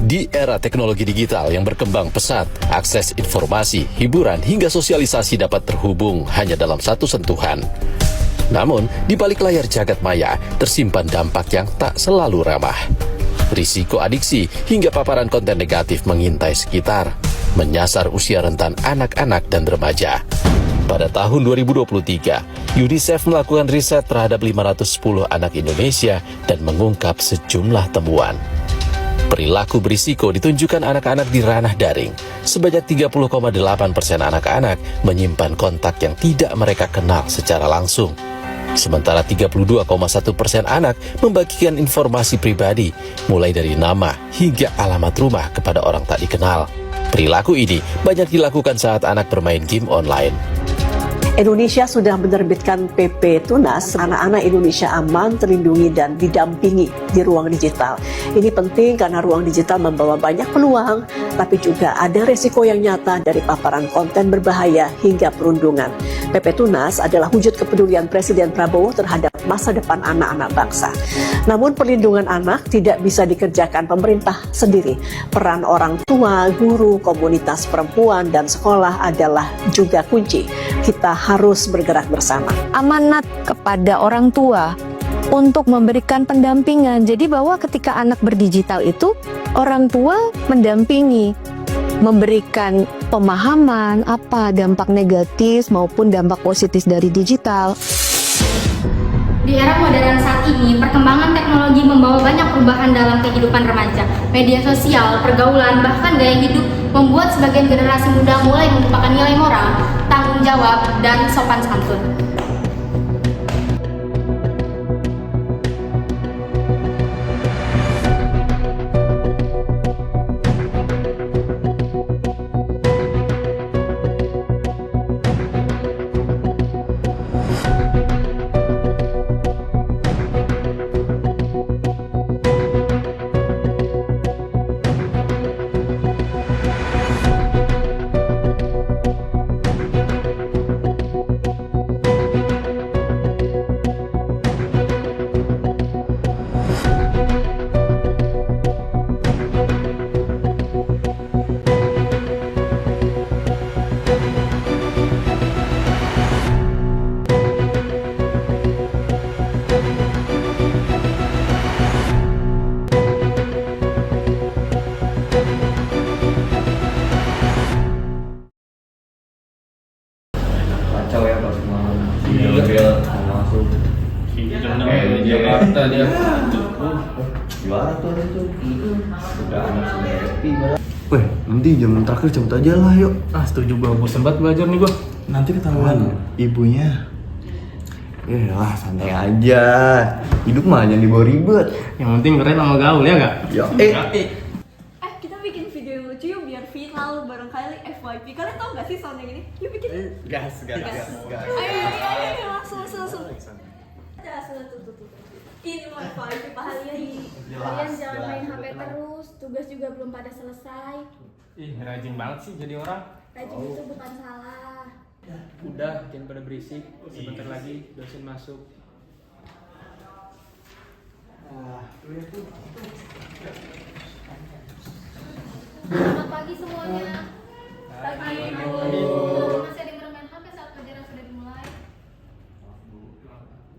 Di era teknologi digital yang berkembang pesat, akses informasi, hiburan, hingga sosialisasi dapat terhubung hanya dalam satu sentuhan. Namun, di balik layar jagat maya, tersimpan dampak yang tak selalu ramah. Risiko adiksi hingga paparan konten negatif mengintai sekitar, menyasar usia rentan anak-anak dan remaja. Pada tahun 2023, UNICEF melakukan riset terhadap 510 anak Indonesia dan mengungkap sejumlah temuan. Perilaku berisiko ditunjukkan anak-anak di ranah daring. Sebanyak 30,8% anak-anak menyimpan kontak yang tidak mereka kenal secara langsung. Sementara 32,1% anak membagikan informasi pribadi, mulai dari nama hingga alamat rumah kepada orang tak dikenal. Perilaku ini banyak dilakukan saat anak bermain game online. Indonesia sudah menerbitkan PP Tunas, anak-anak Indonesia aman, terlindungi, dan didampingi di ruang digital. Ini penting karena ruang digital membawa banyak peluang, tapi juga ada resiko yang nyata dari paparan konten berbahaya hingga perundungan. PP Tunas adalah wujud kepedulian Presiden Prabowo terhadap masa depan anak-anak bangsa. Namun perlindungan anak tidak bisa dikerjakan pemerintah sendiri. Peran orang tua, guru, komunitas perempuan, dan sekolah adalah juga kunci. Kita harus bergerak bersama. Amanat kepada orang tua untuk memberikan pendampingan. Jadi bahwa ketika anak berdigital itu, orang tua mendampingi, memberikan pemahaman apa dampak negatif maupun dampak positif dari digital. Di era modern saat ini, perkembangan teknologi membawa banyak perubahan dalam kehidupan remaja. Media sosial, pergaulan, bahkan gaya hidup membuat sebagian generasi muda mulai melupakan nilai moral, tanggung jawab, dan sopan santun. Kacau ya pas malam. Iya. Masuk. Di Jakarta dia. Gimana tuh itu? Udah anak sudah happy banget. Weh, nanti jam terakhir cabut aja lah yuk. Setuju gua, bosan banget belajar nih gua. Nanti ketahuan ibunya. lah santai aja. Hidup mah jangan dibawa ribet. Yang penting keren sama gaul ya gak? Yo, kita bikin video yang lucu yuk biar viral barangkali FYP. Kalian tau gak sih sound yang ini? Yuk bikin. Gas. Ayo, langsung. Tuh. Ini mau FYP kalian. Kalian jangan main HP terus, tugas juga belum pada selesai. Ih, rajin banget sih jadi orang. Rajin itu bukan salah. Udah, jangan pada berisik. Sebentar lagi dosen masuk. Selamat pagi semuanya. Pagi. Masih ada yang bermain HP saat pelajaran sudah dimulai?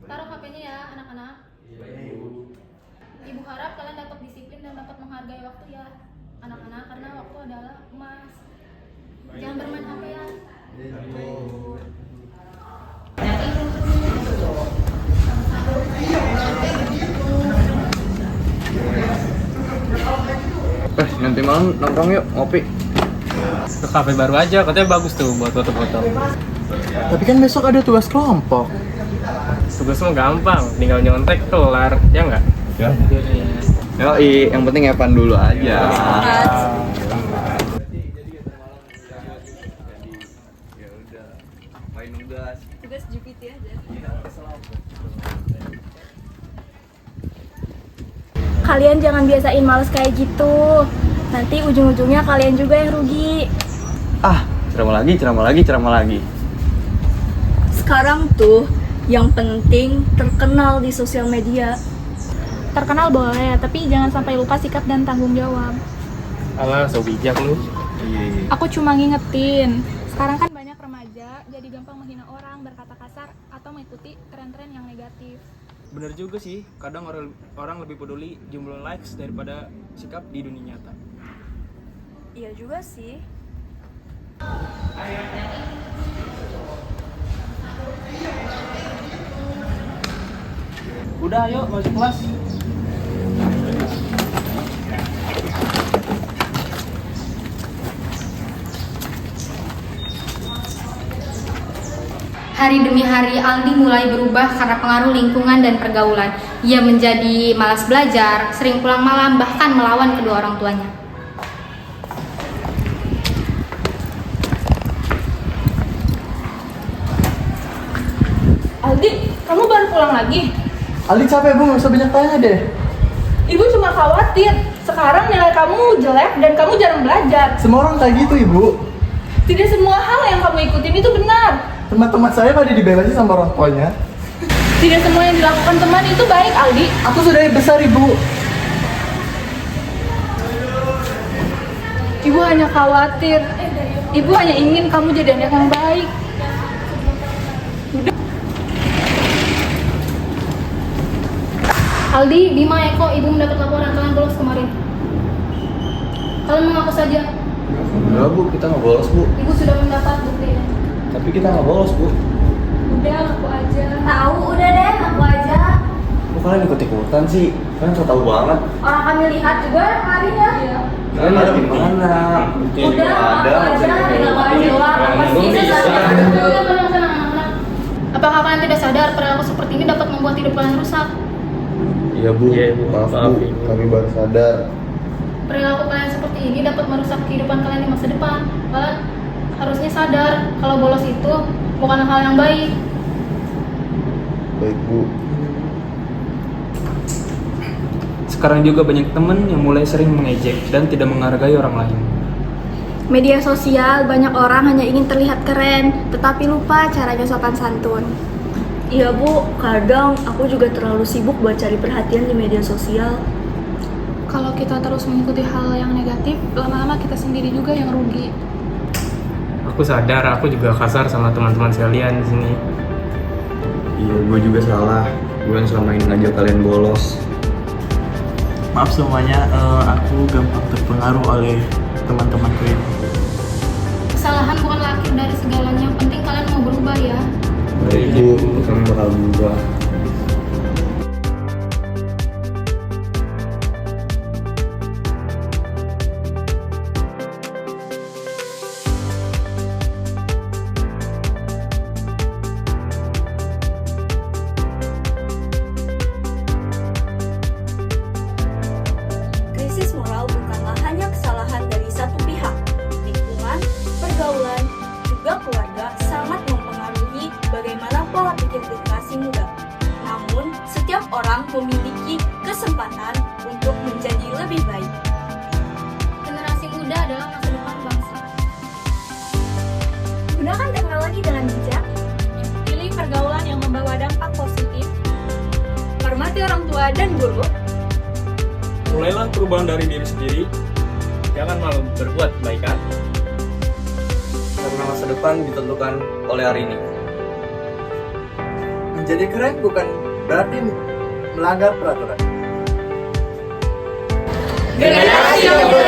Taruh HP-nya ya, anak-anak. Ibu harap kalian dapat disiplin dan dapat menghargai waktu ya, anak-anak, karena waktu adalah emas. Jangan bermain HP ya. Nanti malam nongkrong yuk, ngopi. Ke kafe baru aja, katanya bagus tuh buat foto-foto. Tapi kan besok ada tugas kelompok. Tugas mah gampang, tinggal nyontek kelar, ya nggak? Ya. Yoi, yang penting Evan dulu aja. Tugas GPT aja. Kalian jangan biasain males kayak gitu. Nanti ujung-ujungnya kalian juga yang rugi. Ceramah lagi. Sekarang tuh yang penting terkenal di sosial media. Terkenal boleh, tapi jangan sampai lupa sikap dan tanggung jawab. Alah, so bijak lu. Iya. Aku cuma ngingetin, sekarang kan banyak remaja jadi gampang menghina orang, berkata kasar, atau mengikuti tren-tren yang negatif. Bener juga sih, kadang orang lebih peduli jumlah likes daripada sikap di dunia nyata. Iya juga sih. Udah, ayo masuk kelas. Hari demi hari Aldi mulai berubah karena pengaruh lingkungan dan pergaulan. Ia menjadi malas belajar, sering pulang malam, bahkan melawan kedua orang tuanya. Aldi, kamu baru pulang lagi? Aldi capek bu, gak usah banyak tanya deh. Ibu cuma khawatir. Sekarang nilai kamu jelek dan kamu jarang belajar. Semua orang kayak gitu ibu. Tidak semua hal yang kamu ikutin itu benar. Teman-teman saya pada dibebasin sama orang tuanya. Tidak semua yang dilakukan teman itu baik, Aldi. Aku sudah besar ibu. Ibu hanya khawatir. Ibu hanya ingin kamu jadi anak yang baik. Aldi, Bima, Eko, ibu mendapat laporan kalian bolos kemarin. Kalian mengaku saja. Enggak bu, kita nggak bolos bu. Ibu sudah mendapat buktinya. Tapi kita nggak bolos bu. Udah, aku aja. Tahu, udah deh, aku aja. Kok kalian ikut-ikutan sih? Kalian so tau banget. Orang kami lihat juga kemarin ya. Iya. Kalian lihat di mana? Buktinya juga ada. Tinggal kalian doang. Apa sih? Tenang. Apakah kalian tidak sadar perilaku seperti ini dapat membuat hidup kalian rusak? Iya bu, maaf bu, kami baru sadar. Perilaku kalian seperti ini dapat merusak kehidupan kalian di masa depan. Kalian harusnya sadar kalau bolos itu bukan hal yang baik. Baik bu. Sekarang juga banyak temen yang mulai sering mengejek dan tidak menghargai orang lain. Media sosial, banyak orang hanya ingin terlihat keren, tetapi lupa caranya sopan santun. Iya bu, kadang aku juga terlalu sibuk buat cari perhatian di media sosial. Kalau kita terus mengikuti hal yang negatif, lama-lama kita sendiri juga yang rugi. Aku sadar, aku juga kasar sama teman-teman sekalian di sini. Iya, gue juga salah. Gue yang selama ini ngajak kalian bolos. Maaf semuanya, aku gampang terpengaruh oleh teman-temanku ini. Kesalahan bukanlah akhir dari segalanya. Yang penting kalian mau berubah ya. Baik bu, kami bakal berubah. Krisis moral bukanlah hanya kesalahan dari satu pihak. Lingkungan, pergaulan, juga keluarga sangat mempengaruhi bagaimana pola pikir generasi muda. Namun, setiap orang memiliki kesempatan untuk menjadi lebih baik. Generasi muda adalah masa depan bangsa. Gunakan teknologi dengan bijak. Pilih pergaulan yang membawa dampak positif. Hormati orang tua dan guru. Mulailah perubahan dari diri sendiri. Jangan malu berbuat kebaikan. Karena masa depan ditentukan oleh hari ini. Menjadi keren bukan berarti melanggar peraturan. Generasi yang muda.